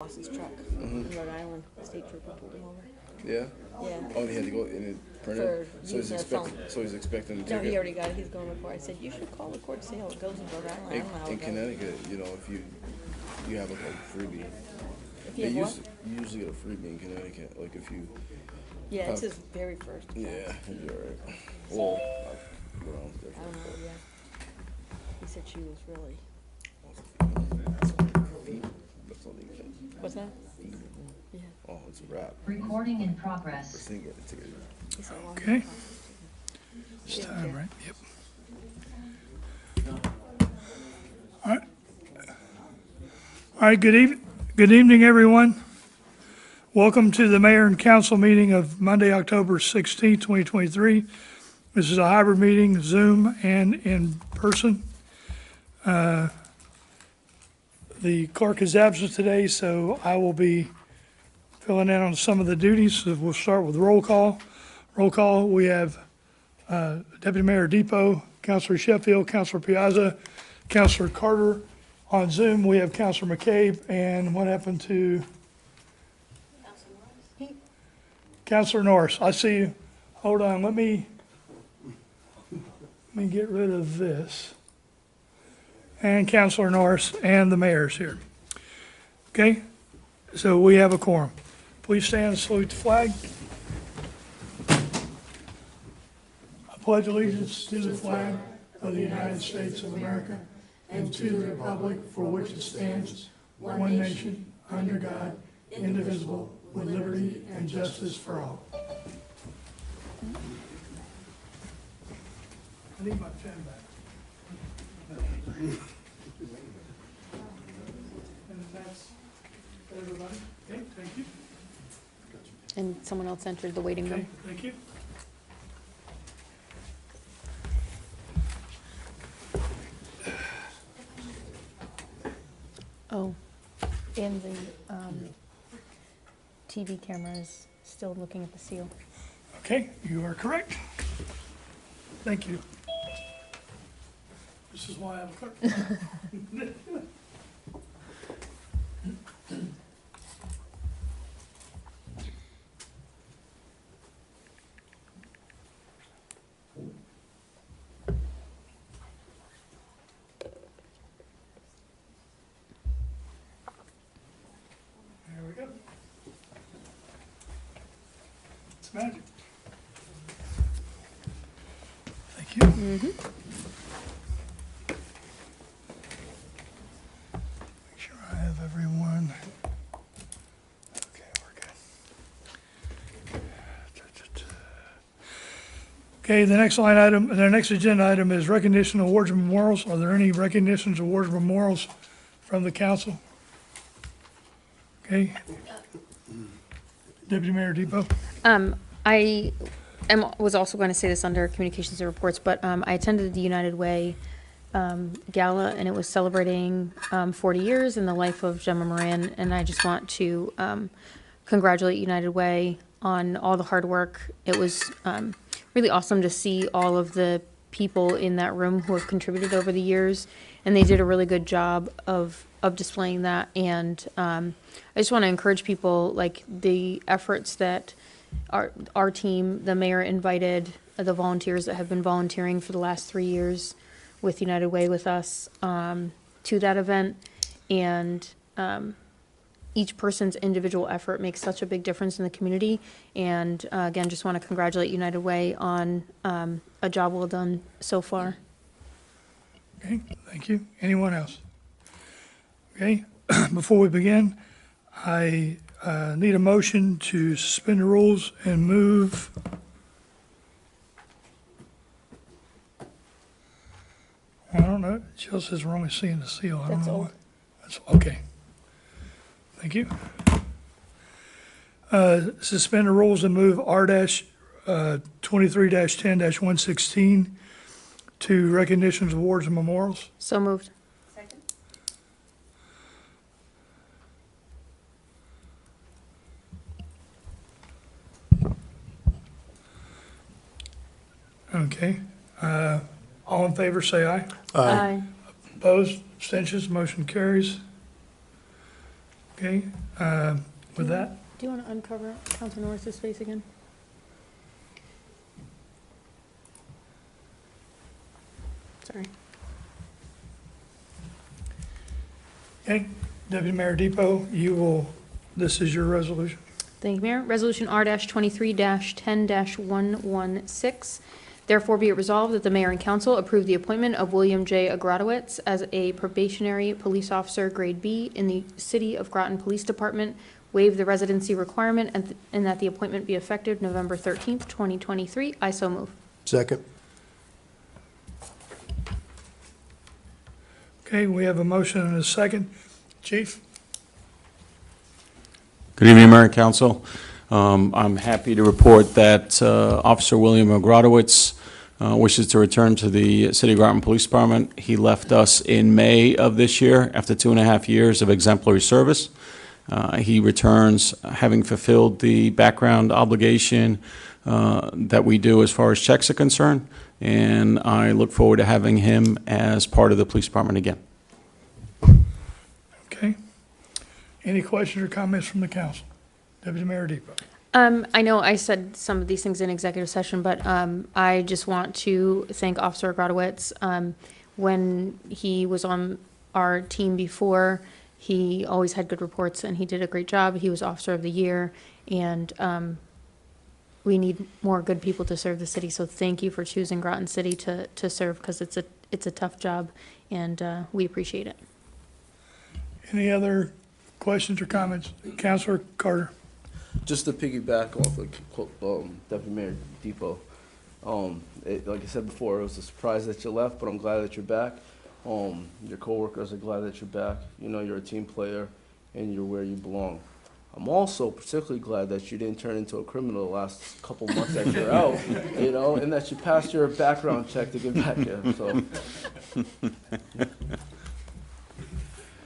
lost his truck in Rhode Island. The state trooper pulled him over. Yeah? Yeah. Oh, and he had to go in and print it? So he's expecting to No, take he it? already got it. He's going before. I said, you should call the court to see how it goes in Rhode Island. I don't know how In it goes. Connecticut, you know, if you have like a freebie. If you have what? You usually get a freebie in Connecticut, like if you... Yeah, it's his very first. Yeah, you'll be alright. Well, Groton's I different. don't know, yeah. He said she was really... That's not even... What's that? Yeah. Oh, it's a wrap. Recording in progress. Let's think it's together. He said, well, Okay. yeah. It's Yeah, time, okay. right? Yep. All right. All right, good evening, everyone. Welcome to the Mayor and Council meeting of Monday, October 16th, 2023. This is a hybrid meeting, Zoom and in person. The clerk is absent today, so I will be filling in on some of the duties. So we'll start with roll call. Roll call, we have Deputy Mayor Depot, Councilor Sheffield, Councilor Piazza, Councilor Carter. On Zoom, we have Councilor McCabe, and what happened to? Councilor Norris. I see you. Hold on, let me get rid of this. And Councilor Norris and the mayor's here. Okay, so we have a quorum. Please stand and salute the flag. I pledge allegiance to the flag of the United States of America and to the republic for which it stands, one nation, under God, indivisible, with liberty and justice for all. I need my pen back. And that's everybody. Okay, thank you. And someone else entered the waiting Okay, room. thank you. Oh, and the TV camera is still looking at the seal. Okay, you are correct. Thank you. This is why I'm clerk. There we go. It's magic. Thank you. Make sure I have everyone. Okay, we're good. Okay, the next line item, the next agenda item is recognition awards and memorials. Are there any recognitions, awards, or memorials from the council? Okay. Deputy Mayor Depot. I was also going to say this under communications and reports, but I attended the United Way gala, and it was celebrating 40 years in the life of Gemma Moran, and I just want to congratulate United Way on all the hard work. It was really awesome to see all of the people in that room who have contributed over the years, and they did a really good job of displaying that. And I just want to encourage people, like the efforts that our team, the mayor invited the volunteers that have been volunteering for the last 3 years with United Way with us to that event. And each person's individual effort makes such a big difference in the community. And again, just want to congratulate United Way on a job well done so far. Okay, thank you. Anyone else? Okay, before we begin, I need a motion to suspend the rules and move. I don't know, Jill says we're only seeing the seal. I don't That's know old. what. That's okay. Thank you. Suspend the rules and move R-23-10-116 to recognitions, awards, and memorials. So moved. Okay. All in favor, say aye. Aye. Opposed, abstentions, motion carries. Okay, with that, Do you want to uncover Council Norris's face again? Sorry. okay, Deputy Mayor Depot, this is your resolution. Thank you, Mayor. Resolution R-23-10-116. Therefore be it resolved that the mayor and council approve the appointment of William J. Agrodowitz as a probationary police officer grade B in the City of Groton Police Department, waive the residency requirement, and that the appointment be effective November 13th, 2023. I so move. Second. Okay, we have a motion and a second. Chief? Good evening, Mayor and Council. I'm happy to report that Officer William Agrodowitz wishes to return to the City of Groton Police Department. He left us in May of this year after 2.5 years of exemplary service. He returns having fulfilled the background obligation that we do as far as checks are concerned, and I look forward to having him as part of the police department again. Okay. Any questions or comments from the council? Deputy Mayor Depot. I know I said some of these things in executive session, but I just want to thank Officer Agrodowitz. When he was on our team before, he always had good reports, and he did a great job. He was Officer of the Year, and we need more good people to serve the city. So thank you for choosing Groton City to serve, because it's a tough job, and we appreciate it. Any other questions or comments? Councilor Carter? Just to piggyback off of Deputy Mayor Depot, like I said before, it was a surprise that you left, but I'm glad that you're back. Your coworkers are glad that you're back. You know you're a team player, and you're where you belong. I'm also particularly glad that you didn't turn into a criminal the last couple months that you're out, you know, and that you passed your background check to get back here. So.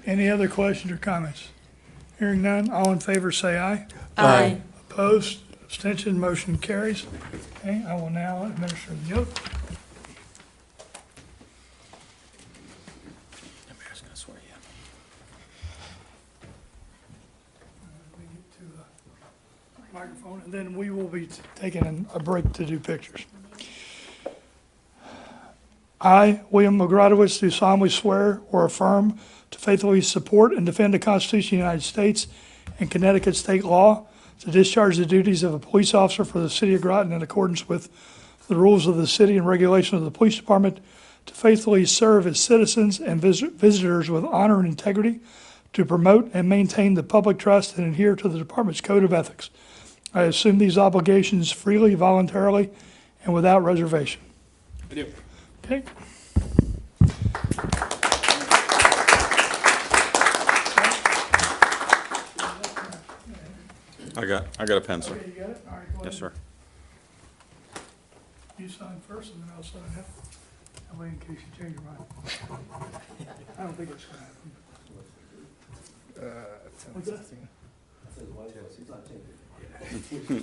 Any other questions or comments? Hearing none, all in favor say aye. Aye. Opposed, abstention, motion carries. Okay, I will now administer the oath. The mayor's going to swear you in. We get to the microphone, and then we will be taking a break to do pictures. I, William Agrodowitz, do solemnly swear or affirm to faithfully support and defend the Constitution of the United States and Connecticut state law, to discharge the duties of a police officer for the City of Groton in accordance with the rules of the city and regulations of the police department, to faithfully serve its citizens and visitors with honor and integrity, to promote and maintain the public trust and adhere to the department's code of ethics. I assume these obligations freely, voluntarily, and without reservation. I do. Okay. I got a pencil. Okay, you got it? All right, go ahead. Yes, sir. You sign first, and then I'll sign it. That way, in case you change your mind. I don't think it's gonna happen. What's that? Okay.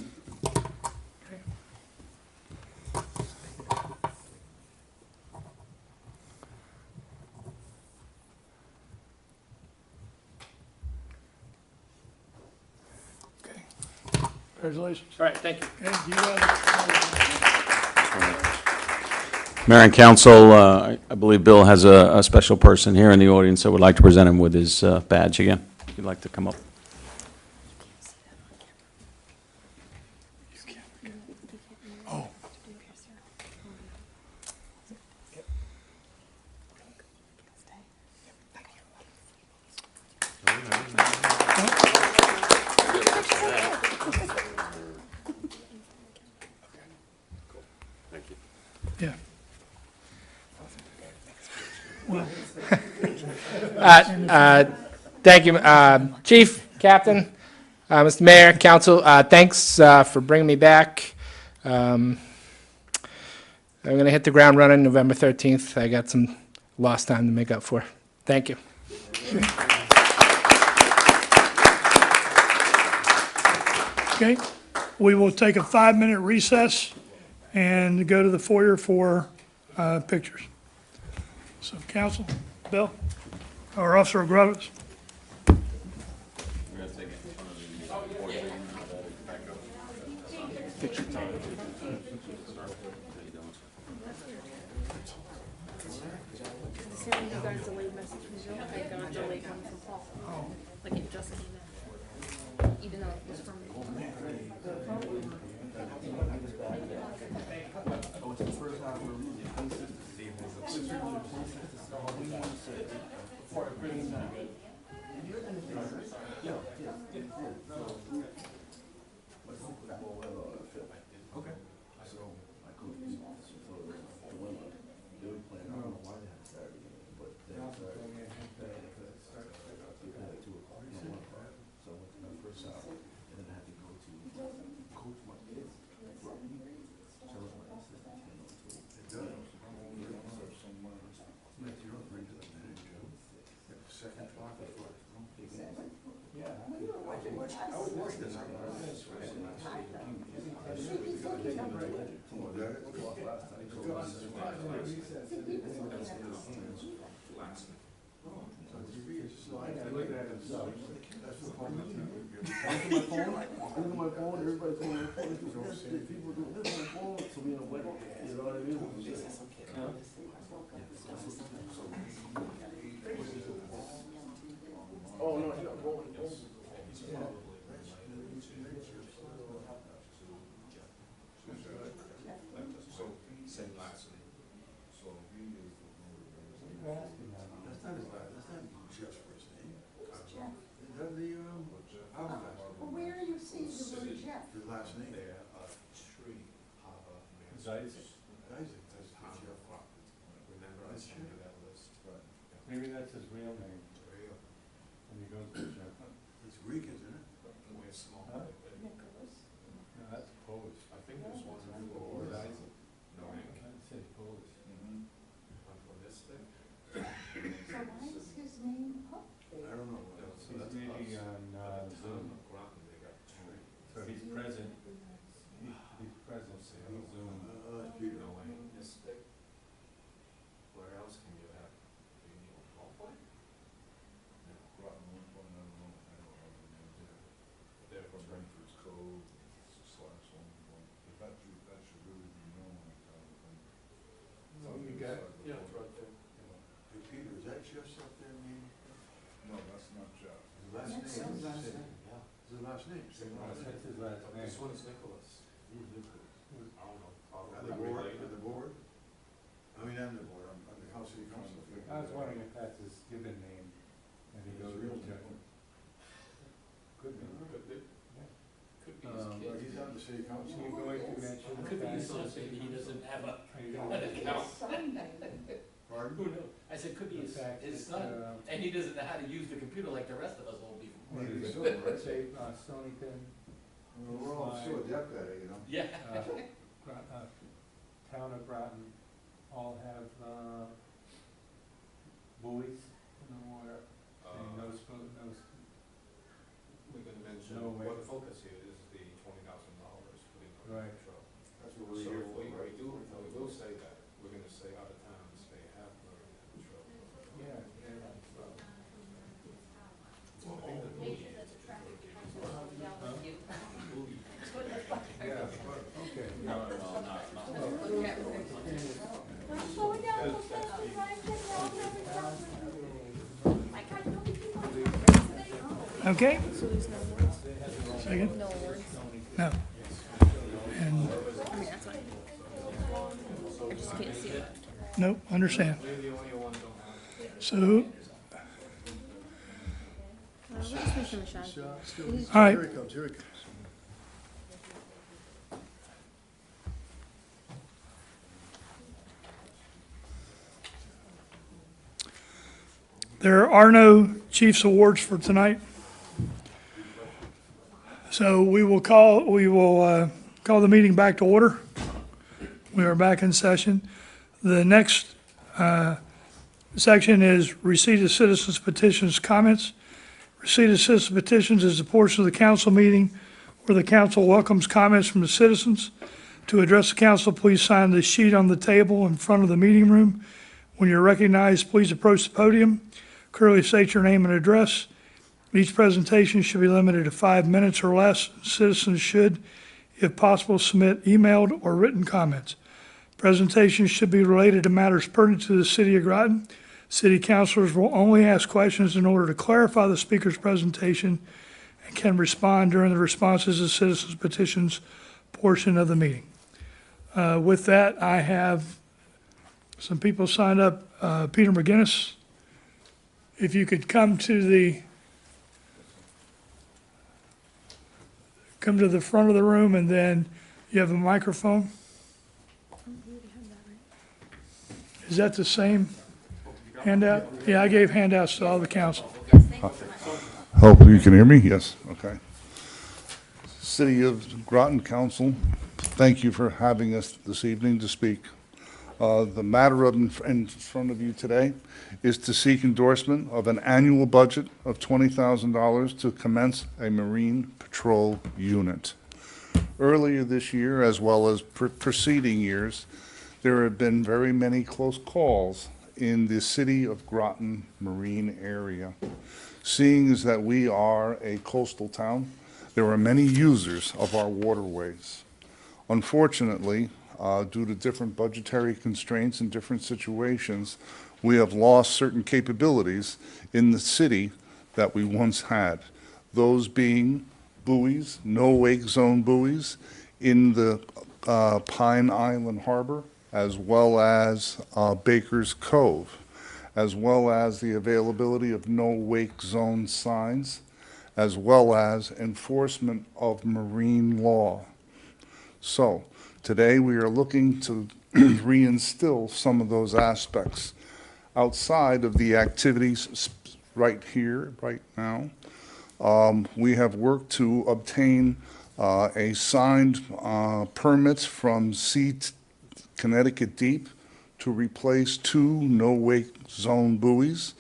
Okay. Congratulations. All right, thank you. And you have Mayor and Council, I believe Bill has a special person here in the audience that would like to present him with his badge again. If you'd like to come up. Oh. Yeah. Well, Thank you, Chief, Captain, Mr. Mayor, Council. Thanks for bringing me back. I'm going to hit the ground running November 13th. I got some lost time to make up for. Thank you. okay, we will take a 5-minute recess and go to the foyer for pictures. So, council, Bill, or Officer Agrodowitz. You got a delayed message from Jill, I got a delayed one from Paul. Like it just came in, even though it was from. Maybe that's his real name. When he goes to Jeff. It's Greek, isn't it? Huh? No, that's Polish. I think there's one in Or Isaac. No, I'd say Polish. So why is his name up there? I don't know. He's maybe on Zoom. So he's present. He's present on Zoom. That's Peter. Where else can you have, do you need a call point? Groton 1.0, I don't know. Therefore, Brentford's code /1.1. But that should really be known on kind of thing. So you got, yeah, it's right there. Hey, Peter, is that Jeff's up there, maybe? No, that's not Jeff. His last That's name. his last name. His last name. that's his last name. This one is Nicholas. Who's Nicholas? I don't know. On the board, on the board? I mean, on the board, on the House City Council. I was wondering if that's his given name, and he goes real to Jeff. name. Could be. Could be. Could be But his he's kid. on the city council. You're going to mention the Could be fact his son, maybe he doesn't have a, Are you an going account. Pardon? Who knows? I said, could be The his, fact his that, son, and he doesn't know how to use the computer like the rest of us old people. what Maybe is so, it? right? Say, Stonington, Well, we're all so adept at it, you know? Yeah. Town of Groton, all have, buoys, where, no, We can mention, No way. what the focus here is the $20,000 putting on the Right. control. That's what So we're here for, we right? will say that, we're gonna say other towns, they have learned control. yeah, yeah, okay. Slow down, slow down, try and get down, I got no people. Okay? So there's no words, Second? no words, No. And, I mean, that's fine. I just can't see it. nope, understand. We're the only ones don't have. So, Where's Mr. Mashad? all right, Here he comes, here he comes. there are no Chiefs Awards for tonight. So we will call the meeting back to order. We are back in session. The next section is receipt of citizens petitions comments. Receipt of citizen petitions is a portion of the council meeting where the council welcomes comments from the citizens. To address the council, please sign the sheet on the table in front of the meeting room. When you're recognized, please approach the podium. Clearly state your name and address. Each presentation should be limited to 5 minutes or less. Citizens should, if possible, submit emailed or written comments. Presentations should be related to matters pertinent to the city of Groton. City councilors will only ask questions in order to clarify the speaker's presentation and can respond during the responses to citizens' petitions portion of the meeting. With that, I have some people signed up. Peter McGinnis, if you could come to the front of the room, and then you have a microphone. Is that the same handout? Yeah, I gave handouts to all the council. Hope you can hear me? Yes, okay. City of Groton Council, thank you for having us this evening to speak. The matter in front of you today is to seek endorsement of an annual budget of $20,000 to commence a Marine Patrol unit. Earlier this year, as well as preceding years, there have been very many close calls in the city of Groton Marine area. Seeing as that we are a coastal town, there are many users of our waterways. Unfortunately, due to different budgetary constraints and different situations, we have lost certain capabilities in the city that we once had. Those being buoys, no-wake zone buoys in the Pine Island Harbor, as well as Baker's Cove, as well as the availability of no-wake zone signs, as well as enforcement of marine law. So, today we are looking to reinstill some of those aspects outside of the activities right here, right now. We have worked to obtain a signed permits from Connecticut Deep to replace 2 no-wake zone buoys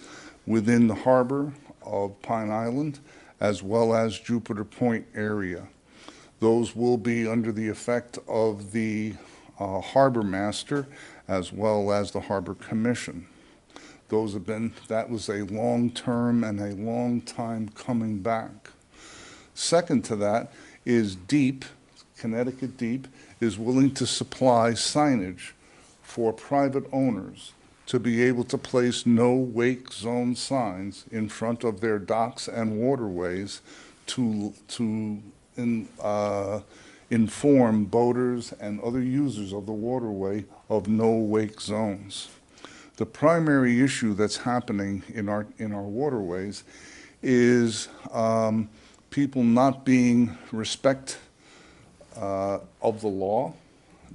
within the harbor of Pine Island, as well as Jupiter Point area. Those will be under the effect of the harbor master as well as the harbor commission. Those have been, that was a long term and a long time coming back. Second to that is Deep, Connecticut Deep, is willing to supply signage for private owners to be able to place no wake zone signs in front of their docks and waterways to inform boaters and other users of the waterway of no wake zones. The primary issue that's happening in our waterways is people not being respect of the law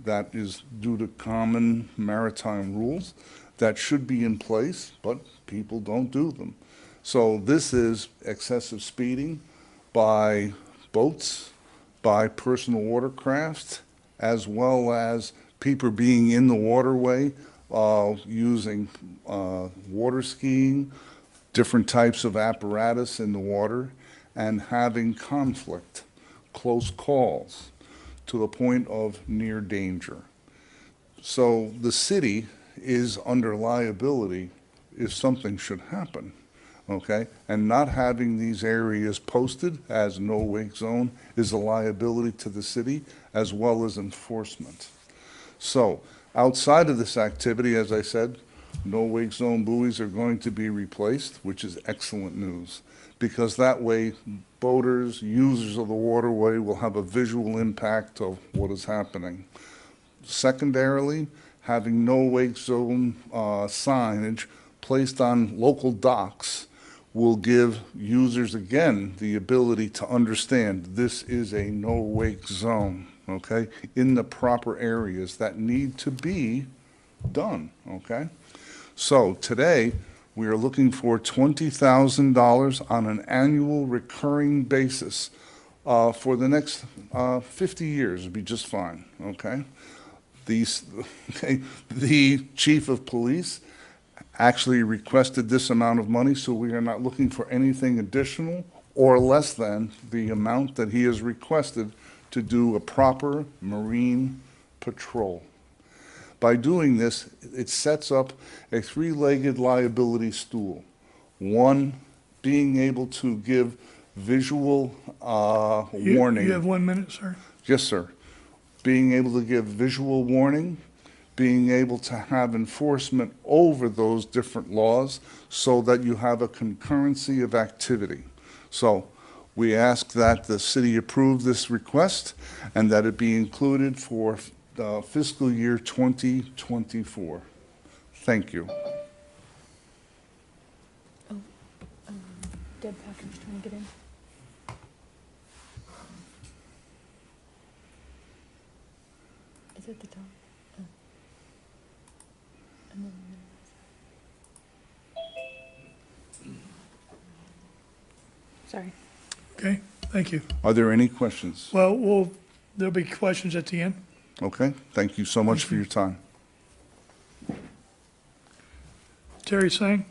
that is due to common maritime rules that should be in place, but people don't do them. So this is excessive speeding by boats, by personal watercraft, as well as people being in the waterway using water skiing, different types of apparatus in the water, and having conflict, close calls, to the point of near danger. So the city is under liability if something should happen, okay? And not having these areas posted as no wake zone is a liability to the city as well as enforcement. So outside of this activity, as I said, no wake zone buoys are going to be replaced, which is excellent news, because that way boaters, users of the waterway will have a visual impact of what is happening. Secondarily, having no wake zone signage placed on local docks will give users, again, the ability to understand this is a no wake zone, okay, in the proper areas that need to be done, okay? So today, we are looking for $20,000 on an annual recurring basis for the next 50 years would be just fine, okay? The chief of police actually requested this amount of money, so we are not looking for anything additional or less than the amount that he has requested to do a proper marine patrol. By doing this, it sets up a three-legged liability stool. One, being able to give visual You warning. have 1 minute, sir. Yes, sir. Being able to give visual warning, being able to have enforcement over those different laws so that you have a concurrency of activity. So we ask that the city approve this request and that it be included for fiscal year 2024. Thank you. Deb Packer's trying to get in. Is it the top? Oh. And then Sorry. Okay, thank you. Are there any questions? Well, there'll be questions at the end. Okay, thank you so much for your time. Terry Singh?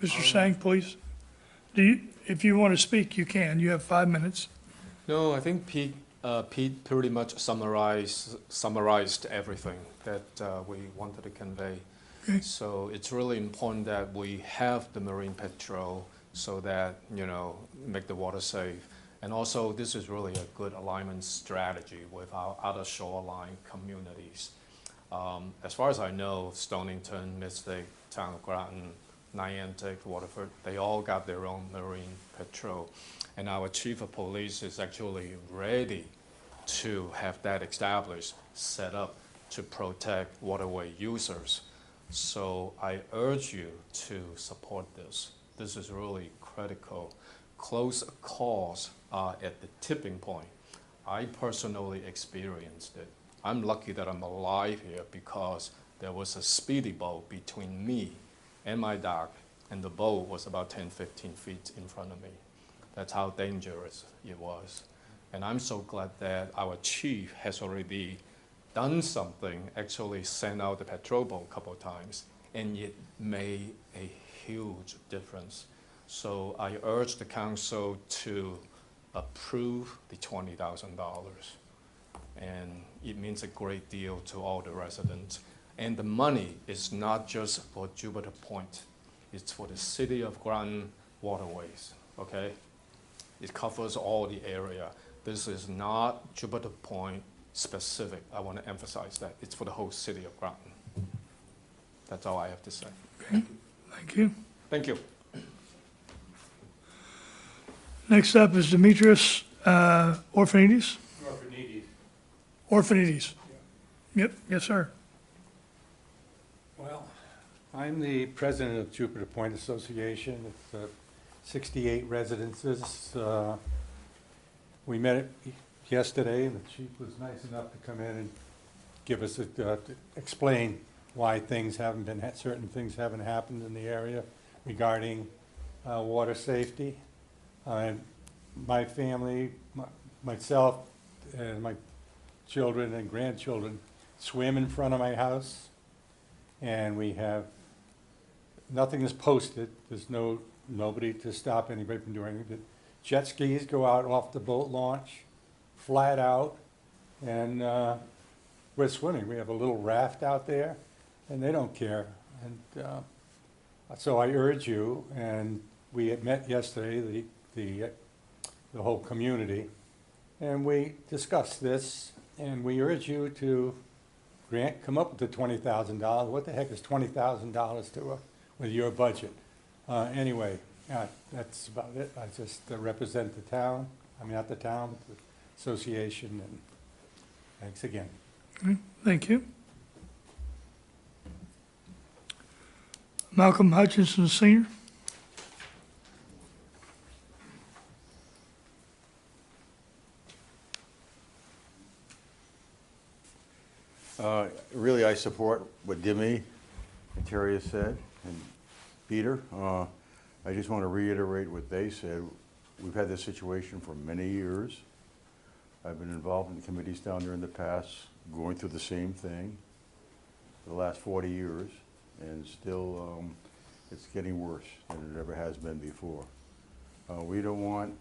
Mr. Singh, please. If you want to speak, you can. You have 5 minutes. No, I think Pete pretty much summarized everything that we wanted to convey. Okay. So it's really important that we have the Marine Patrol so that, make the water safe. And also, this is really a good alignment strategy with our other shoreline communities. As far as I know, Stonington, Mystic, Town of Groton, Niantic, Waterford, they all got their own Marine Patrol. And our Chief of Police is actually ready to have that established, set up to protect waterway users. So I urge you to support this. This is really critical. Close calls are at the tipping point. I personally experienced it. I'm lucky that I'm alive here because there was a speedy boat between me and my dock, and the boat was about 10, 15 feet in front of me. That's how dangerous it was. And I'm so glad that our chief has already done something, actually sent out the patrol boat a couple of times, and it made a huge difference. So I urge the council to approve the $20,000. And it means a great deal to all the residents. And the money is not just for Jupiter Point. It's for the city of Groton waterways, okay? It covers all the area. This is not Jupiter Point specific. I want to emphasize that. It's for the whole city of Groton. That's all I have to say. Okay, thank you. Thank you. Next up is Demetrius Orphanides. Orphanides. Yep, yes, sir. Well, I'm the president of Jupiter Point Association. It's 68 residences. We met it yesterday, and the chief was nice enough to come in and give us to explain why certain things haven't happened in the area regarding water safety. And my family, myself, and my children and grandchildren swim in front of my house, and we have nothing is posted. There's nobody to stop anybody from doing anything. Jet skis go out off the boat launch, flat out, and we're swimming. We have a little raft out there, and they don't care. And so I urge you, and we had met yesterday, the whole community, and we discussed this, and we urge you to come up with the $20,000. What the heck is $20,000 to with your budget? Anyway, that's about it. I just represent the town. I mean, not the town, but the association, and thanks again. Okay, thank you. Malcolm Hutchinson, Sr. Really, I support what Dimmy and Terry has said, and Peter. I just want to reiterate what they said. We've had this situation for many years. I've been involved in committees down there in the past, going through the same thing for the last 40 years, and still it's getting worse than it ever has been before. We don't want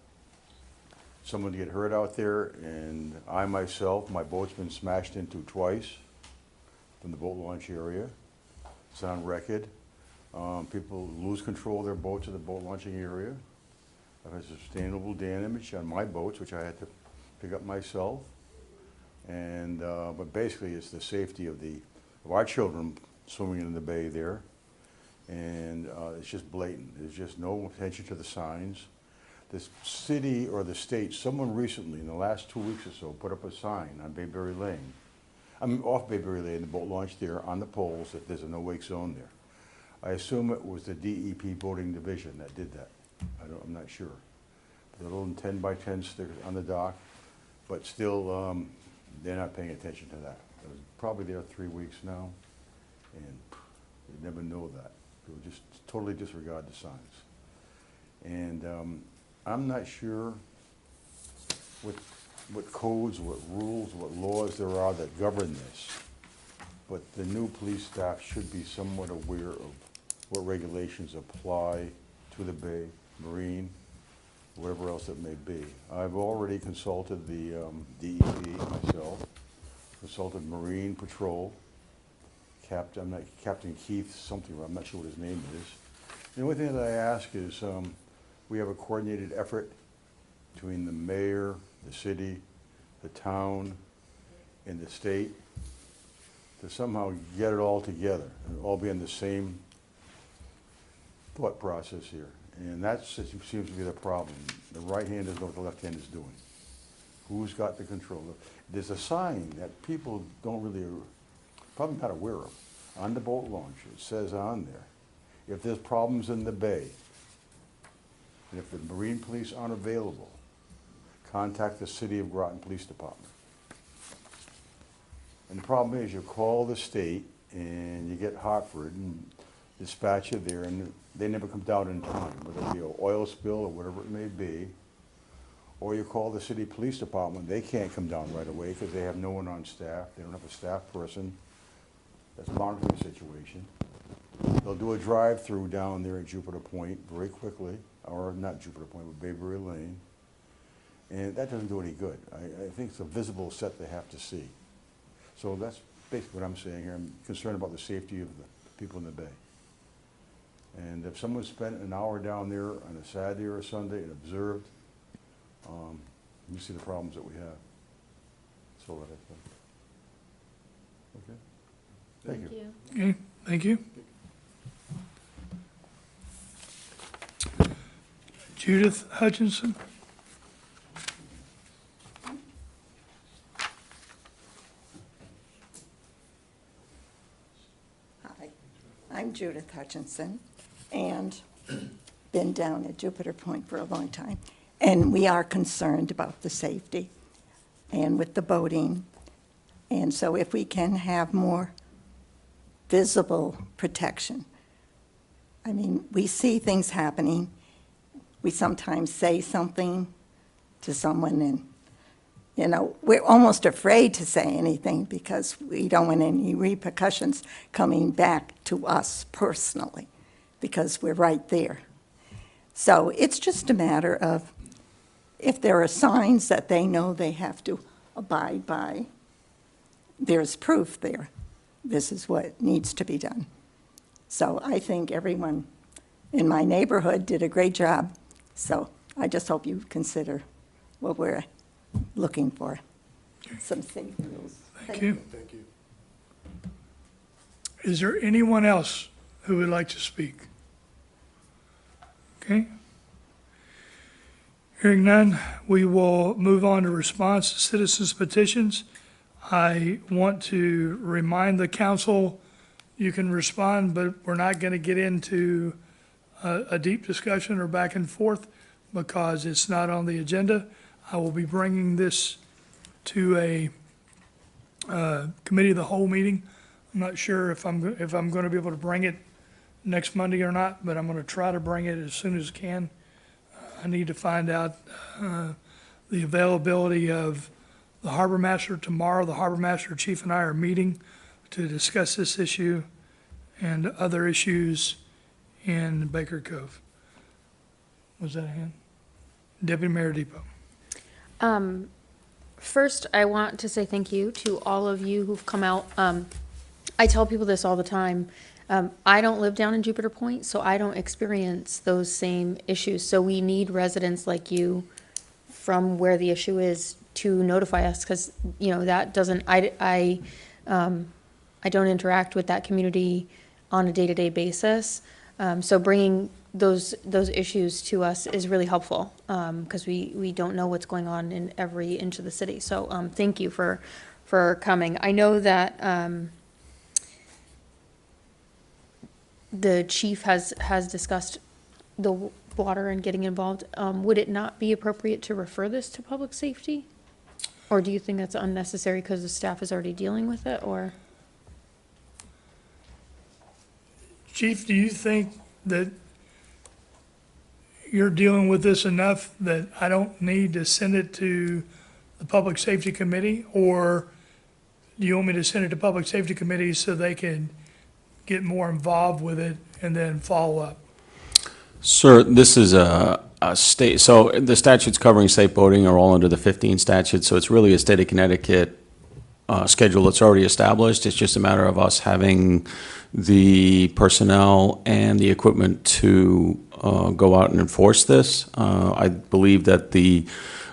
someone to get hurt out there, and I myself, my boat's been smashed into twice from the boat launch area. It's on record. People lose control of their boats at the boat launching area. I've had sustainable damage on my boats, which I had to pick up myself. And, but basically it's the safety of our children swimming in the bay there. And it's just blatant. There's just no attention to the signs. This city or the state, someone recently, in the last 2 weeks or so, put up a sign on Bayberry Lane. Off Bayberry Lane, the boat launch there, on the poles, that there's a no-wake zone there. I assume it was the DEP boating division that did that. I'm not sure. The little 10 by 10 stickers on the dock, but still, they're not paying attention to that. It was probably there 3 weeks now, and they never know that. They will just totally disregard the signs. And I'm not sure what codes, what rules, what laws there are that govern this, but the new police staff should be somewhat aware of what regulations apply to the bay, marine, whatever else it may be. I've already consulted the DEP myself, consulted Marine Patrol, Captain Keith something, I'm not sure what his name is. The only thing that I ask is we have a coordinated effort between the mayor, the city, the town, and the state to somehow get it all together and all be in the same thought process here. And that seems to be the problem. The right hand doesn't know what the left hand is doing. Who's got the control? There's a sign that people don't really, probably not aware of. On the boat launch, it says on there, if there's problems in the bay, and if the Marine Police aren't available, contact the City of Groton Police Department. And the problem is you call the state and you get Hartford and dispatch you there, and they never come down in time, whether it be an oil spill or whatever it may be. Or you call the city police department, they can't come down right away because they have no one on staff. They don't have a staff person that's monitoring the situation. They'll do a drive-through down there at Jupiter Point very quickly, or not Jupiter Point, but Bayberry Lane. And that doesn't do any good. I think it's a visible set they have to see. So that's basically what I'm saying here. I'm concerned about the safety of the people in the bay. And if someone spent an hour down there on a Saturday or a Sunday and observed, you see the problems that we have. That's all that I think. Okay? Thank you. Okay, thank you. Judith Hutchinson. Hi, I'm Judith Hutchinson, and been down at Jupiter Point for a long time. And we are concerned about the safety and with the boating. And so if we can have more visible protection. I mean, we see things happening. We sometimes say something to someone and, you know, we're almost afraid to say anything because we don't want any repercussions coming back to us personally because we're right there. So it's just a matter of if there are signs that they know they have to abide by, there's proof there. This is what needs to be done. So I think everyone in my neighborhood did a great job. So I just hope you consider what we're looking for, some safe rules. Thank you. Thank you. Is there anyone else who would like to speak? Okay. Hearing none, we will move on to response to citizens' petitions. I want to remind the council, you can respond, but we're not going to get into a deep discussion or back and forth because it's not on the agenda. I will be bringing this to a committee of the whole meeting. I'm not sure if I'm going to be able to bring it next Monday or not, but I'm going to try to bring it as soon as I can. I need to find out the availability of the harbor master tomorrow. The harbor master chief and I are meeting to discuss this issue and other issues in Baker Cove. Was that a hand? Deputy Mayor Depot. First, I want to say thank you to all of you who've come out. I tell people this all the time. I don't live down in Jupiter Point, so I don't experience those same issues. So we need residents like you from where the issue is to notify us, because, you know, that doesn't, I don't interact with that community on a day-to-day basis. So bringing those issues to us is really helpful, because we don't know what's going on in every inch of the city. So, thank you for coming. I know that, the chief has discussed the water and getting involved. Would it not be appropriate to refer this to public safety? Or do you think that's unnecessary because the staff is already dealing with it, or? Chief, do you think that you're dealing with this enough that I don't need to send it to the Public Safety Committee? Or do you want me to send it to Public Safety Committee so they can get more involved with it and then follow up? Sir, this is a state, so the statutes covering safe boating are all under the 15 statute, so it's really a state of Connecticut schedule that's already established. It's just a matter of us having the personnel and the equipment to go out and enforce this. I believe that the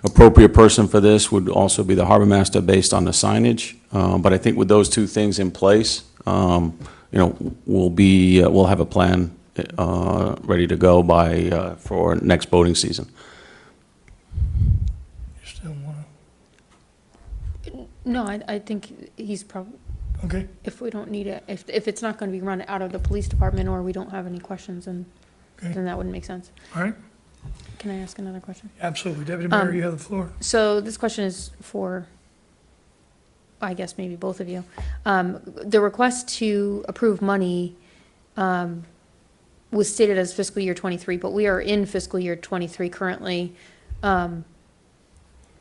appropriate person for this would also be the harbor master based on the signage. But I think with those two things in place, you know, we'll have a plan ready to go by for next boating season. You still want No, I think he's probably, to, okay? if we don't need it, if it's not gonna be run out of the police department or we don't have any questions, then Okay. that wouldn't make sense. All right, Can I ask another question? absolutely. Deputy Mayor, you have the floor. So this question is for, I guess, maybe both of you. The request to approve money was stated as fiscal year '23, but we are in fiscal year '23 currently.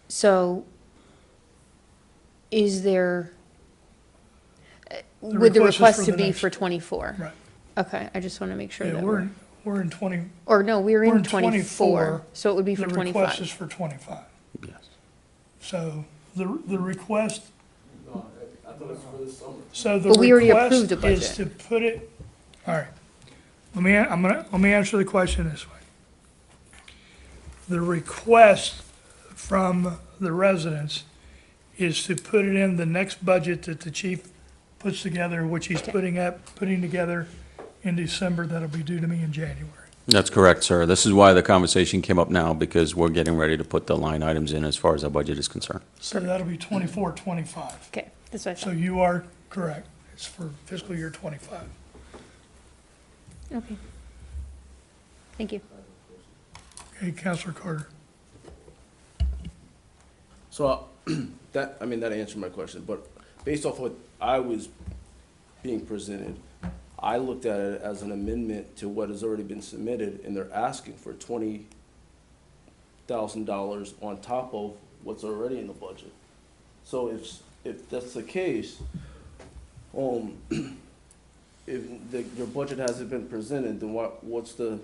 So is there, would the request request is for to the be next- for '24? Right. Okay, I just want to make sure Yeah, that we're in 20, or no, we're we're in in 24, so it would be the for request is 25. for 25. Yes. So the request, No, I thought it was for this summer. so the But we already request approved the is to put it, all right. Let me answer the question this way. The request from the residents is to put it in the next budget that the chief puts together, which he's putting together in December, that'll be due to me in January. That's correct, sir. This is why the conversation came up now, because we're getting ready to put the line items in as far as our budget is concerned. So that'll be 24, 25. Okay, that's what I So thought. you are correct. It's for fiscal year 25. Okay. Thank you. Okay, Counselor Carter. So that answered my question, but based off what I was being presented, I looked at it as an amendment to what has already been submitted, and they're asking for $20,000 on top of what's already in the budget. So if that's the case, if your budget hasn't been presented, then what's the,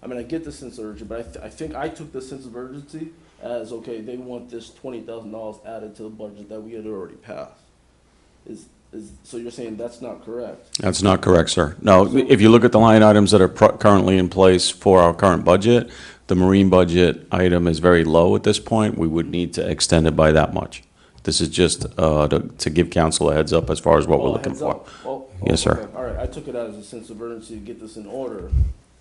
I mean, I get the sense of urgency, but I think I took the sense of urgency as, okay, they want this $20,000 added to the budget that we had already passed. So you're saying that's not correct? That's not correct, sir. No, if you look at the line items that are currently in place for our current budget, the marine budget item is very low at this point. We would need to extend it by that much. This is just to give council a heads up as far as what we're looking Heads for. up. Oh, Yes, sir. okay. All right, I took it as a sense of urgency to get this in order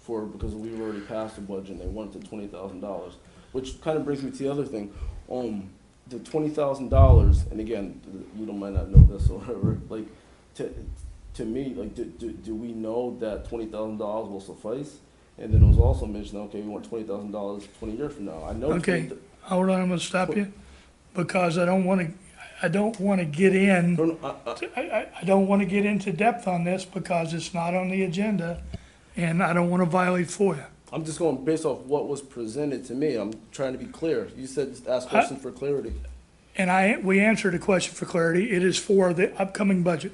because we've already passed the budget and they wanted $20,000, which kind of brings me to the other thing. The $20,000, and again, you don't might not know this or whatever, like, to me, like, do we know that $20,000 will suffice? And then it was also mentioned, okay, we want $20,000 20 years from now. I know. Okay, hold on, I'm gonna stop you, because I don't wanna get in, I don't wanna get into depth on this because it's not on the agenda, and I don't wanna violate FOIA. I'm just going based off what was presented to me. I'm trying to be clear. You said just ask questions for clarity. And we answered a question for clarity, it is for the upcoming budget.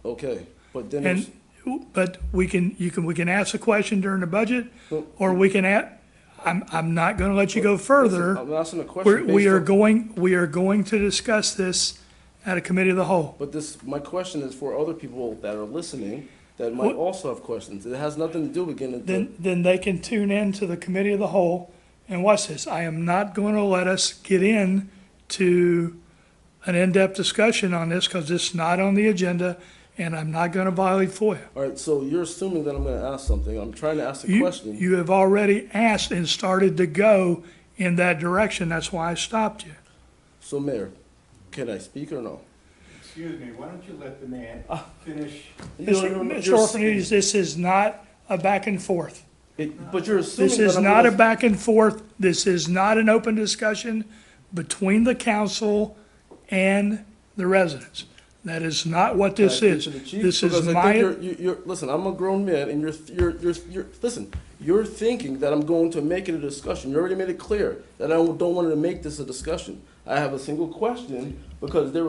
Okay, but then it's, But we can ask a question during the budget, or we can I'm not gonna let you go further. I'm asking a question We are based we are going to discuss this at a committee of the whole. But my question is for other people that are listening that might also have questions. It has nothing to do with getting into. Then they can tune in to the committee of the whole. And watch this, I am not going to let us get in to an in-depth discussion on this because it's not on the agenda and I'm not going to violate FOIA. All right, so you're assuming that I'm going to ask something. I'm trying to ask a question. You have already asked and started to go in that direction. That's why I stopped you. So, Mayor, can I speak or no? Excuse me, why don't you let the man finish? Mr. Orphanides, this is not a back and forth. But you're assuming This that is I'm not a gonna- back and forth. This is not an open discussion between the council and the residents. That is not what this Can I is. speak to the chief? This is Because I my, think you're, listen, I'm a grown man, and listen, you're thinking that I'm going to make it a discussion. You already made it clear that I don't want to make this a discussion. I have a single question because there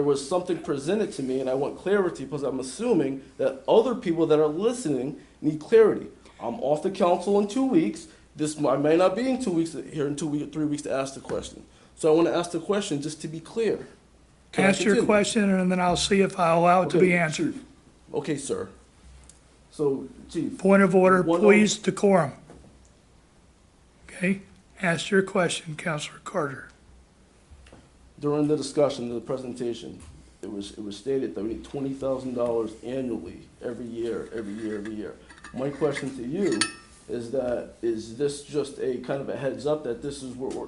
was something presented to me, and I want clarity because I'm assuming that other people that are listening need clarity. I'm off the council in 2 weeks. I may not be in 2 weeks, here in 3 weeks to ask the question. So I want to ask the question just to be clear. Can I ask your continue? question and then I'll see if I allow it to be Okay, answered. Chief. Okay, sir. So, Chief. Point of order, one please, decorum. Okay, ask your question, Councilor Carter. During the discussion, the presentation, it was stated that we need $20,000 annually, every year. My question to you is this just a kind of a heads up that this is what we're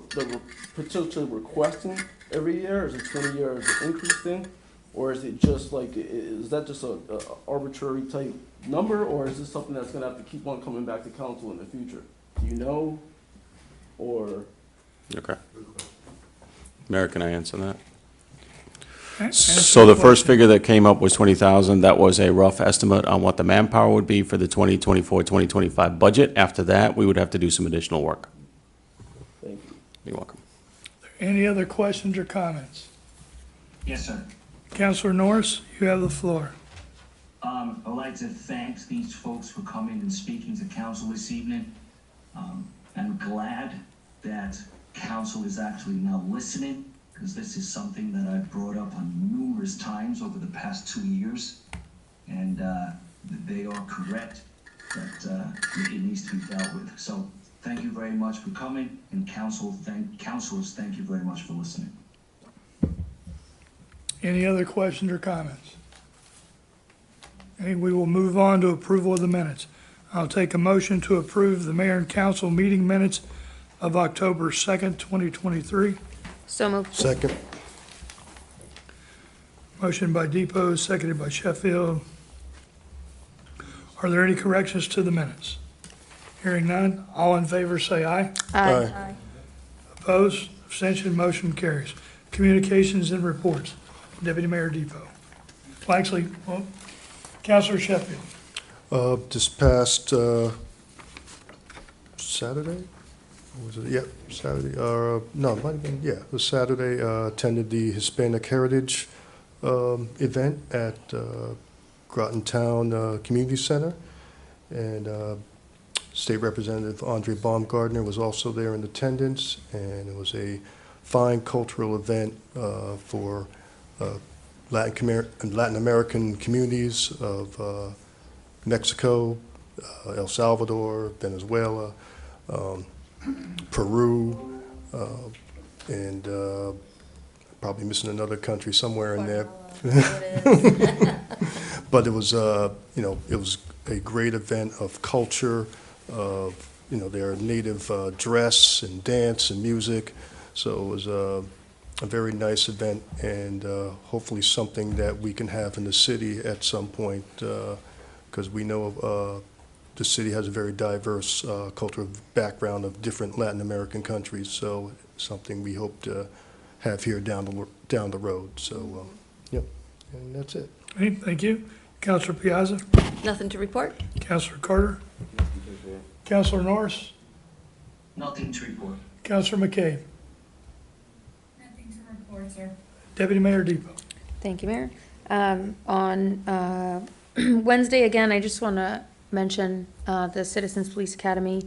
potentially requesting every year? Is it 20 years increase thing? Or is it just like, is that just a arbitrary type number? Or is this something that's gonna have to keep on coming back to council in the future? Do you know? Or? Okay. Mayor, can I answer that? Okay, answer So the question. first figure that came up was 20,000. That was a rough estimate on what the manpower would be for the 2024, 2025 budget. After that, we would have to do some additional work. Thank you. You're welcome. Any other questions or comments? Yes, sir. Councilor Norris, you have the floor. I'd like to thank these folks for coming and speaking to council this evening. I'm glad that council is actually now listening, because this is something that I've brought up on numerous times over the past 2 years. And they are correct that it needs to be dealt with. So thank you very much for coming, and councilors, thank you very much for listening. Any other questions or comments? Okay, we will move on to approval of the minutes. I'll take a motion to approve the mayor and council meeting minutes of October 2nd, 2023. So moved. Second. Motion by Depot, seconded by Sheffield. Are there any corrections to the minutes? Hearing none, all in favor say aye. Aye. Opposed, abstention, motion carries. Communications and reports. Deputy Mayor Depot. Well, actually, Councilor Sheffield. This past Saturday, was it? Yep, Saturday, no, it might have been, yeah, it was Saturday, attended the Hispanic Heritage event at Groton Town Community Center, and State Representative Andre Baumgardner was also there in attendance, and it was a fine cultural event for Latin American communities of Mexico, El Salvador, Venezuela, Peru, and probably missing another country somewhere in there. But it was, it was a great event of culture, of, their native dress and dance and music. So it was a very nice event, and hopefully something that we can have in the city at some point, because we know the city has a very diverse cultural background of different Latin American countries. So something we hope to have here down the road. So, yep, and that's it. Okay, thank you. Councilor Piazza. Nothing to report? Councilor Carter. Councilor Norris. Nothing to report. Councilor McCabe. Nothing to report, sir. Deputy Mayor Depot. Thank you, Mayor. On Wednesday, again, I just want to mention the Citizens Police Academy.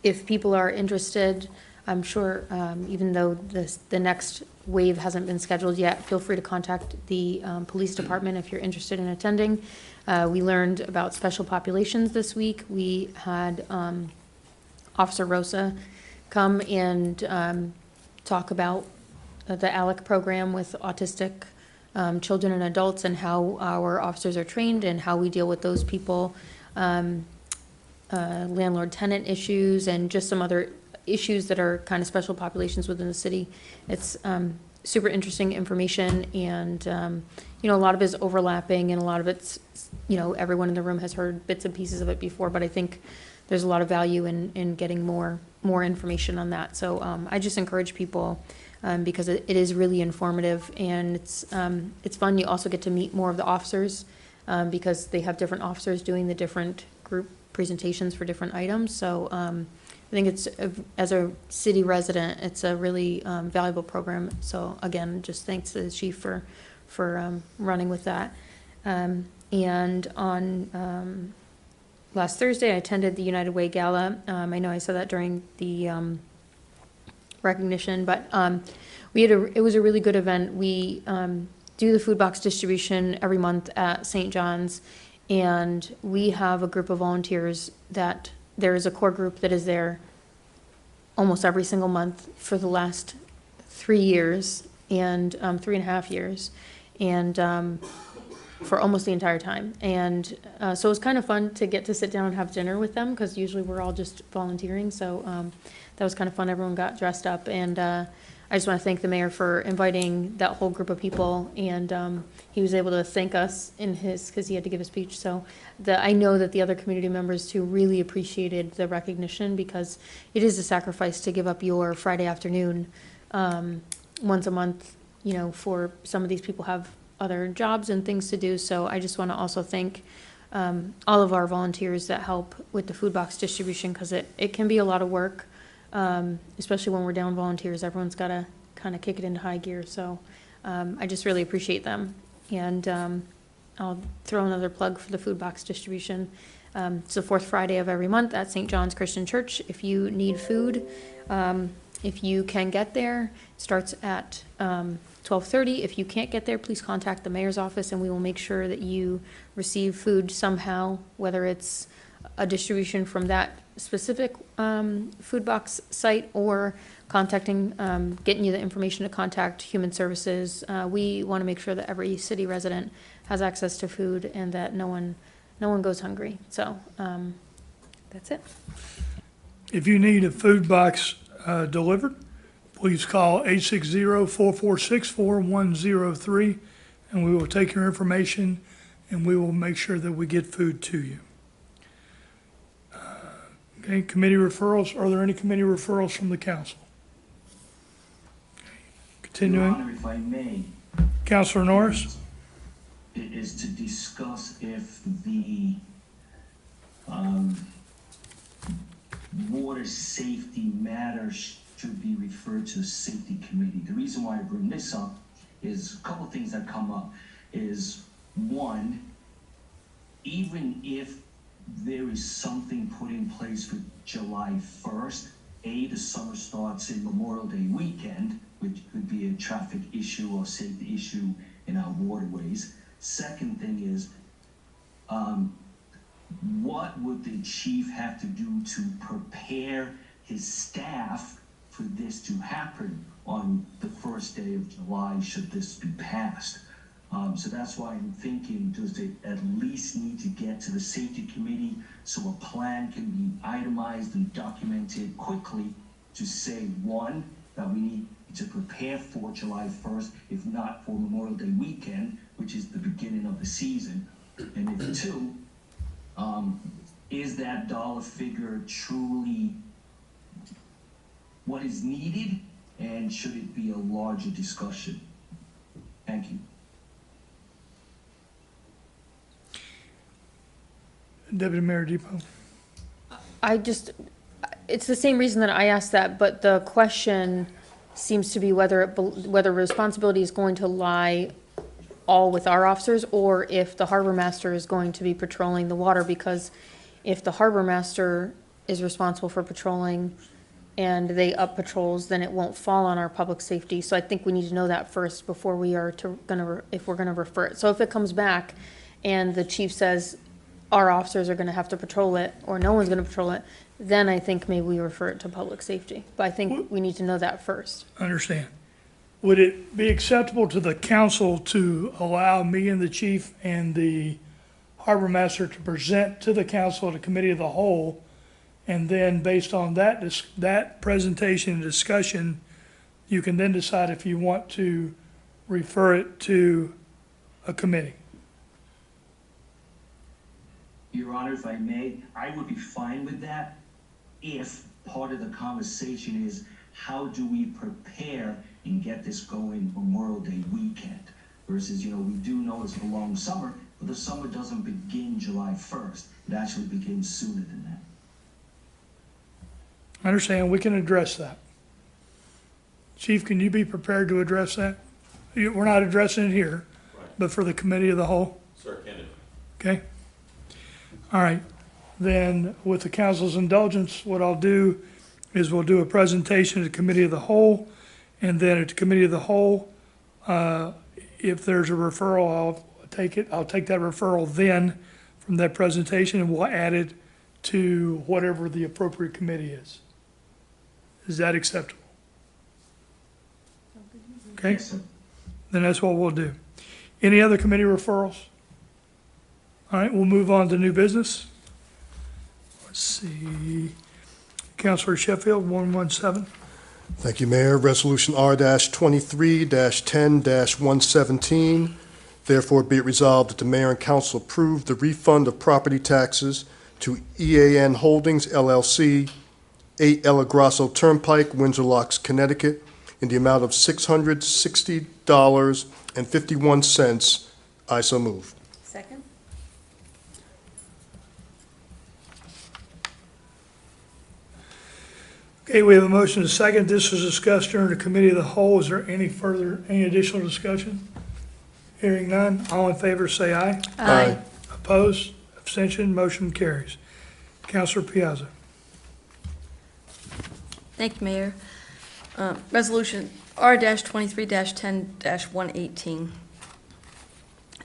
If people are interested, I'm sure, even though the next wave hasn't been scheduled yet, feel free to contact the police department if you're interested in attending. We learned about special populations this week. We had Officer Rosa come and talk about the ALEC program with autistic children and adults, and how our officers are trained and how we deal with those people, landlord-tenant issues, and just some other issues that are kind of special populations within the city. It's super interesting information, and you know, a lot of it is overlapping, and a lot of it's, you know, everyone in the room has heard bits and pieces of it before, but I think there's a lot of value in getting more information on that. So I just encourage people, because it is really informative, and it's fun. You also get to meet more of the officers, because they have different officers doing the different group presentations for different items. So I think it's, as a city resident, it's a really valuable program. So again, just thanks to the chief for running with that. And on last Thursday, I attended the United Way Gala. I know I said that during the recognition, but it was a really good event. We do the food box distribution every month at St. John's, and we have a group of volunteers that there is a core group that is there almost every single month for the last 3 years, and 3.5 years, and for almost the entire time. And so it was kind of fun to get to sit down and have dinner with them, because usually we're all just volunteering. So that was kind of fun. Everyone got dressed up, and I just want to thank the mayor for inviting that whole group of people, and he was able to thank us in because he had to give a speech. So I know that the other community members too really appreciated the recognition, because it is a sacrifice to give up your Friday afternoon once a month. You know, for some of these people have other jobs and things to do. So I just want to also thank all of our volunteers that help with the food box distribution, because it can be a lot of work. Especially when we're down volunteers, everyone's got to kind of kick it into high gear. So I just really appreciate them. And I'll throw another plug for the food box distribution. It's the fourth Friday of every month at St. John's Christian Church. If you need food, if you can get there, it starts at 12:30. If you can't get there, please contact the mayor's office, and we will make sure that you receive food somehow, whether it's a distribution from that specific food box site, or contacting, getting you the information to contact Human Services. We want to make sure that every city resident has access to food, and that no one goes hungry. So that's it. If you need a food box delivered, please call 860-446-4103, and we will take your information, and we will make sure that we get food to you. Okay, committee referrals. Are there any committee referrals from the council? Continuing. Your Honor, if I may. Councilor Norris. It is to discuss if the water safety matters should be referred to safety committee. The reason why I bring this up is a couple of things that come up. Is one, even if there is something put in place for July 1st, the summer starts in Memorial Day weekend, which could be a traffic issue or safety issue in our waterways. Second thing is, what would the chief have to do to prepare his staff for this to happen on the first day of July, should this be passed? So that's why I'm thinking, does it at least need to get to the safety committee so a plan can be itemized and documented quickly to say, one, that we need to prepare for July 1st, if not for Memorial Day weekend, which is the beginning of the season. And if two, is that dollar figure truly what is needed, and should it be a larger discussion? Thank you. Deputy Mayor Depot. It's the same reason that I asked that, but the question seems to be whether responsibility is going to lie all with our officers, or if the harbor master is going to be patrolling the water. Because if the harbor master is responsible for patrolling and they up patrols, then it won't fall on our public safety. So I think we need to know that first before we are if we're gonna refer it. So if it comes back and the chief says our officers are gonna have to patrol it, or no one's gonna patrol it, then I think maybe we refer it to public safety. But I think we need to know that first. Understand. Would it be acceptable to the council to allow me and the chief and the harbor master to present to the council at a committee of the whole? And then based on that presentation and discussion, you can then decide if you want to refer it to a committee. Your Honor, if I may, I would be fine with that if part of the conversation is how do we prepare and get this going Memorial Day weekend versus, we do know it's a long summer, but the summer doesn't begin July 1st. It actually begins sooner than that. I understand, we can address that. Chief, can you be prepared to address that? We're not addressing it here, but for the committee of the whole? Sir, can Okay? All right, then with the council's indulgence, what I'll do is we'll do a presentation at the committee of the whole, and then at the committee of the whole, if there's a referral, I'll take that referral then from that presentation, and we'll add it to whatever the appropriate committee is. Is that acceptable? Okay? Yes, sir. Then that's what we'll do. Any other committee referrals? All right, we'll move on to new business. Let's see. Councilor Sheffield, 117. Thank you, Mayor. Resolution R-23-10-117. Therefore, be it resolved that the mayor and council approve the refund of property taxes to EAN Holdings LLC, 8 El Grasso Turnpike, Windsor Locks, Connecticut, in the amount of $660.51. I so move. Second? Okay, we have a motion and a second. This was discussed during the committee of the whole. Is there any additional discussion? Hearing none. All in favor, say aye. Aye. Opposed? Abstention? Motion carries. Councilor Piazza. Thank you, Mayor. Resolution R-23-10-118.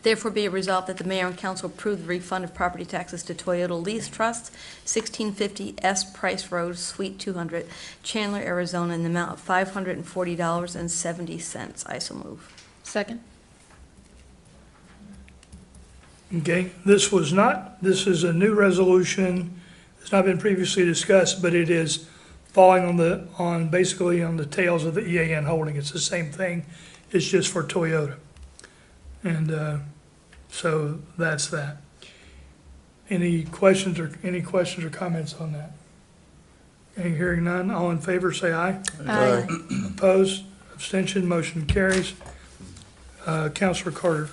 Therefore be it resolved that the mayor and council approve the refund of property taxes to Toyota Lease Trust, 1650 S Price Road, Suite 200, Chandler, Arizona, in the amount of $540.70. I so move. Second? Okay, this is a new resolution. It's not been previously discussed, but it is falling basically on the tails of the EAN holding. It's the same thing. It's just for Toyota. And so that's that. Any questions or comments on that? Okay, hearing none. All in favor, say aye. Aye. Opposed? Abstention? Motion carries. Councilor Carter.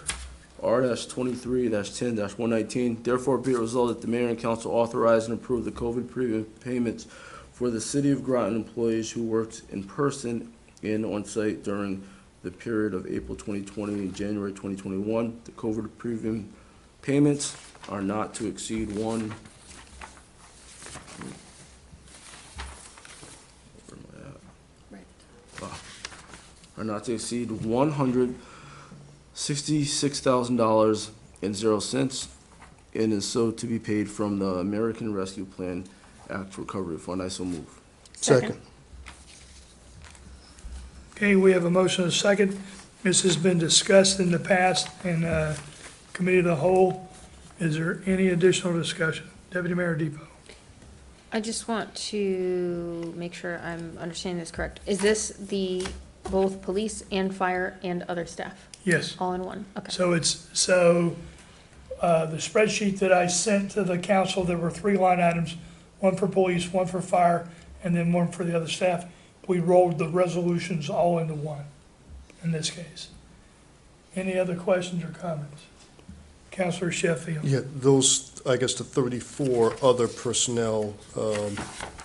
R-23-10-119, therefore be it resolved that the mayor and council authorize and approve the COVID premium payments for the City of Groton employees who worked in person and on-site during the period of April 2020 and January 2021. The COVID premium payments are not to exceed $166,000.00, and is so to be paid from the American Rescue Plan Act Recovery Fund. I so move. Second. Okay, we have a motion and a second. This has been discussed in the past in committee of the whole. Is there any additional discussion? Deputy Mayor Depot. I just want to make sure I'm understanding this correct. Is this both police and fire and other staff? Yes. All in one? Okay. So the spreadsheet that I sent to the council, there were 3 line items, one for police, one for fire, and then one for the other staff. We rolled the resolutions all into one in this case. Any other questions or comments? Councilor Sheffield. Yeah, those, I guess, the 34 other personnel,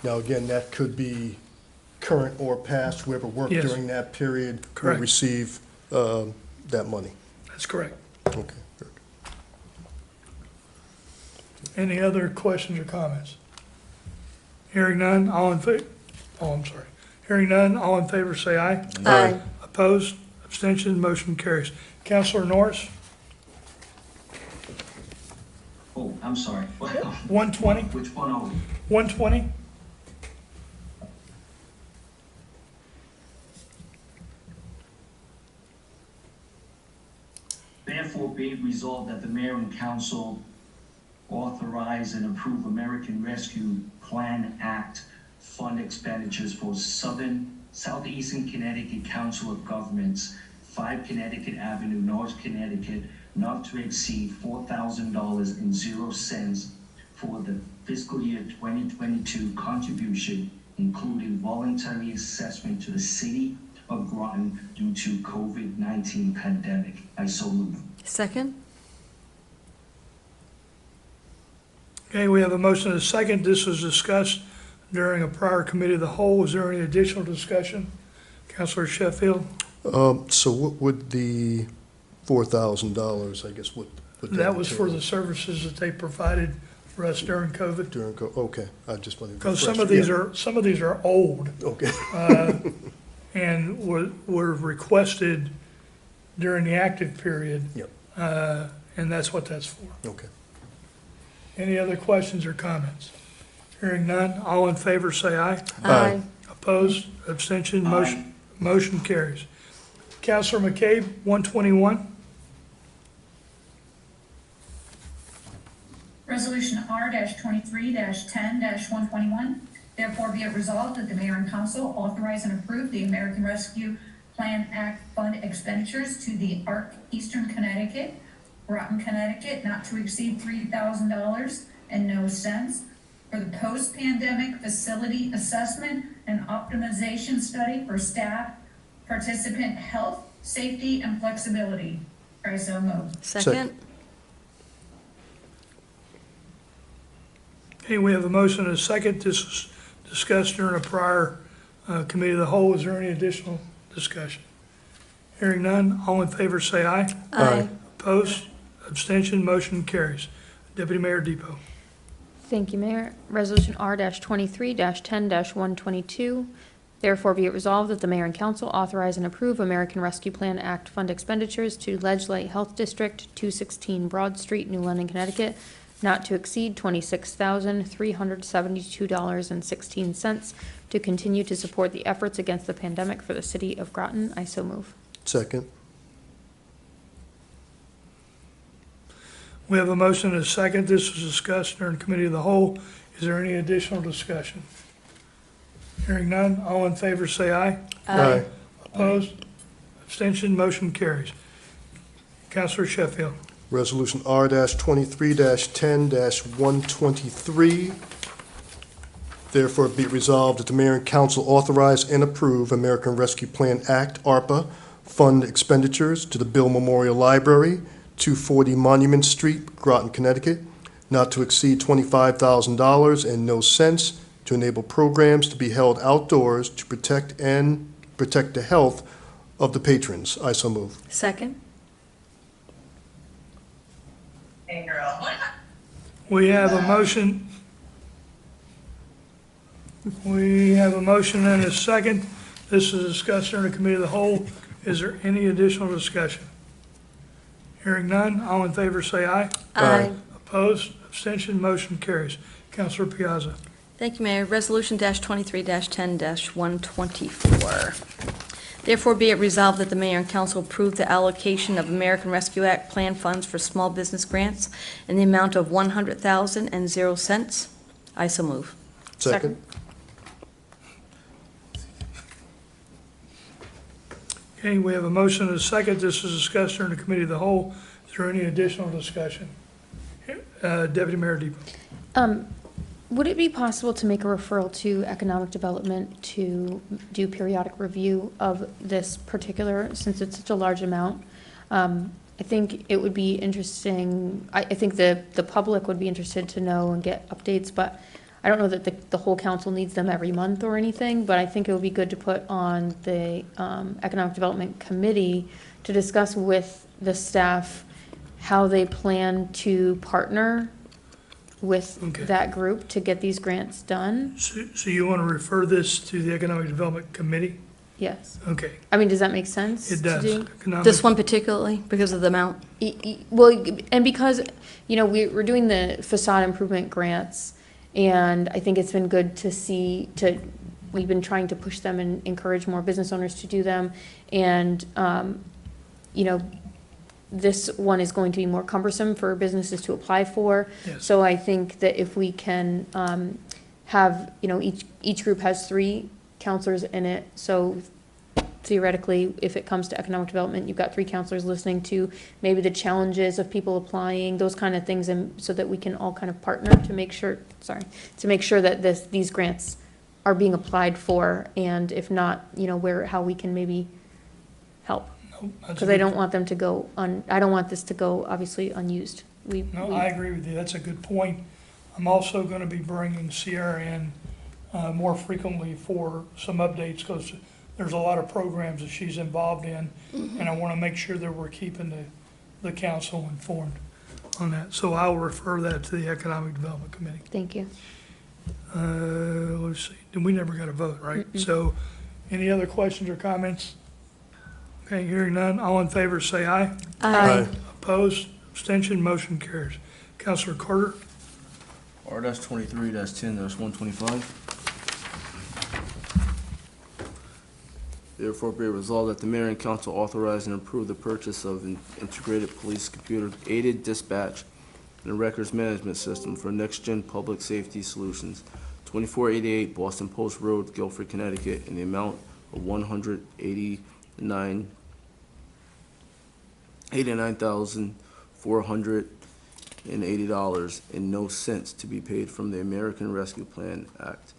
now again, that could be current or past, whoever worked Yes. during that period will Correct. receive that money. That's correct. Okay, good. Any other questions or comments? Hearing none, all in favor? Oh, I'm sorry. Hearing none, all in favor say aye. Aye. Opposed, abstention, motion carries. Counselor Norris, Oh, I'm sorry. 120, Which one are we? 120. Therefore, be it resolved that the mayor and council authorize and approve American Rescue Plan Act fund expenditures for Southeastern Connecticut Council of Governments, 5 Connecticut Avenue, North Connecticut, not to exceed $4,000.00 for the fiscal year 2022 contribution, including voluntary assessment to the city of Groton due to COVID-19 pandemic. I so move. Second? Okay, we have a motion and a second. This was discussed during a prior committee of the whole. Is there any additional discussion? Counselor Sheffield? So what would the $4,000, I guess, what? That was for the services that they provided for us during COVID. Okay, I just wanted to. Because some refresh. of these are old. Okay. And were requested during the active period. Yep. And that's what that's for. Okay. Any other questions or comments? Hearing none, all in favor say aye. Aye. Opposed, abstention, Aye. motion carries. Counselor McCabe, 121. Resolution R-23-10-121. Therefore be it resolved that the mayor and council authorize and approve the American Rescue Plan Act fund expenditures to the ARC Eastern Connecticut, Groton, Connecticut, not to exceed $3,000.00 for the post-pandemic facility assessment and optimization study for staff, participant health, safety, and flexibility. I so move. Second? Okay, we have a motion and a second. This was discussed during a prior committee of the whole. Is there any additional discussion? Hearing none, all in favor say aye. Aye. Opposed, abstention, motion carries. Deputy Mayor Depot. Thank you, Mayor. Resolution R-23-10-122. Therefore be it resolved that the mayor and council authorize and approve American Rescue Plan Act fund expenditures to Ledge Light Health District, 216 Broad Street, New London, Connecticut, not to exceed $26,372.16 to continue to support the efforts against the pandemic for the city of Groton. I so move. Second. We have a motion and a second. This was discussed during committee of the whole. Is there any additional discussion? Hearing none, all in favor say aye. Aye. Opposed, abstention, motion carries. Counselor Sheffield. Resolution R-23-10-123. Therefore be it resolved that the mayor and council authorize and approve American Rescue Plan Act, ARPA, fund expenditures to the Bill Memorial Library, 240 Monument Street, Groton, Connecticut, not to exceed $25,000.00 to enable programs to be held outdoors to protect the health of the patrons. I so move. Second? Hey, girl. We have a motion. We have a motion and a second. This is discussed during the committee of the whole. Is there any additional discussion? Hearing none, all in favor say aye. Aye. Opposed, abstention, motion carries. Counselor Piazza. Thank you, Mayor. Resolution -23-10-124. Therefore be it resolved that the mayor and council approve the allocation of American Rescue Act plan funds for small business grants in the amount of $100,000.00. I so move. Second. Okay, we have a motion and a second. This was discussed during the committee of the whole. Is there any additional discussion? Deputy Mayor Depot. Would it be possible to make a referral to economic development to do periodic review of this particular, since it's such a large amount? I think it would be interesting, I think the public would be interested to know and get updates, but I don't know that the whole council needs them every month or anything, but I think it would be good to put on the Economic Development Committee to discuss with the staff how they plan to partner with Okay. that group to get these grants done. So you want to refer this to the Economic Development Committee? Yes. Okay, I mean, does that make sense? it to does. do? Economic- This one particularly, because of the amount? Well, and because, we're doing the facade improvement grants, and I think it's been good to see, we've been trying to push them and encourage more business owners to do them, and, this one is going to be more cumbersome for businesses to apply for. Yes. So I think that if we can, have, each group has 3 counselors in it, so theoretically, if it comes to economic development, you've got 3 counselors listening to maybe the challenges of people applying, those kind of things, and so that we can all kind of partner to make sure, that these grants are being applied for, and if not, how we can maybe help. No, that's Because I good. don't want them to go I don't want this to go, obviously, unused. No, I agree with you. That's a good point. I'm also going to be bringing Sierra in more frequently for some updates because there's a lot of programs that she's involved in, and I want to make sure that we're keeping the council informed on that. So I'll refer that to the Economic Development Committee. Thank you. Let's see. We never got a vote, right? So any other questions or comments? Okay, hearing none. All in favor, say aye. Aye. Opposed? Abstention? Motion carries. Counselor Carter? R-23-10-125. Therefore be it resolved that the mayor and council authorize and approve the purchase of an integrated police computer-aided dispatch and a records management system for next-gen public safety solutions, 2488 Boston Post Road, Guilford, Connecticut, in the amount of $89,480 and no cents to be paid from the American Rescue Plan Act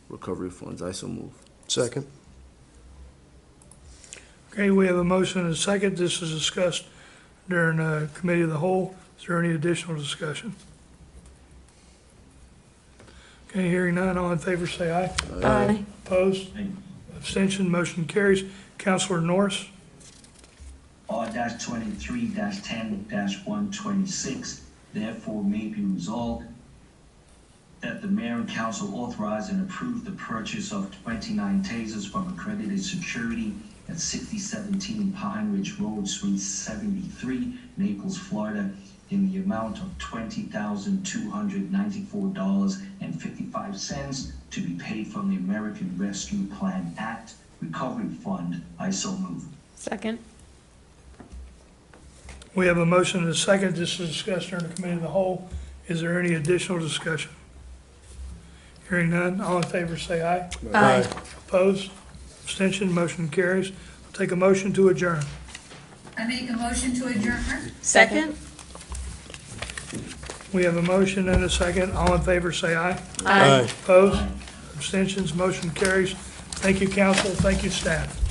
recovery funds. I so move. Second. Okay, we have a motion and a second. This is discussed during Committee of the Whole. Is there any additional discussion? Okay, hearing none. All in favor, say aye. Aye. Opposed? Abstention? Motion carries. Counselor Norris? R-23-10-126, therefore may be resolved that the mayor and council authorize and approve the purchase of 29 tasers from Accredited Security at 6017 Pine Ridge Road, Suite 73, Naples, Florida, in the amount of $20,294.55 to be paid from the American Rescue Plan Act Recovery Fund. I so move. Second. We have a motion and a second. This is discussed during the Committee of the Whole. Is there any additional discussion? Hearing none. All in favor, say aye. Aye. Opposed? Abstention? Motion carries. I'll take a motion to adjourn. I make a motion to adjourn. Second? We have a motion and a second. All in favor, say aye. Aye. Opposed? Abstentions? Motion carries. Thank you, council. Thank you, staff.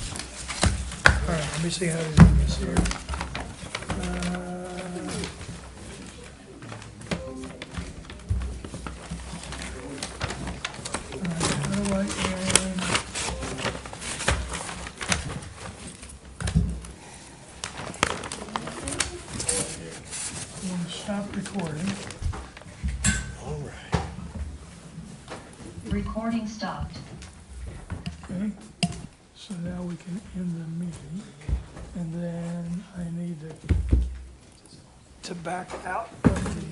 All right, let me see how we do this here. All right, and I'm going to stop recording. Recording stopped. Okay, so now we can end the meeting, and then I need to back out of the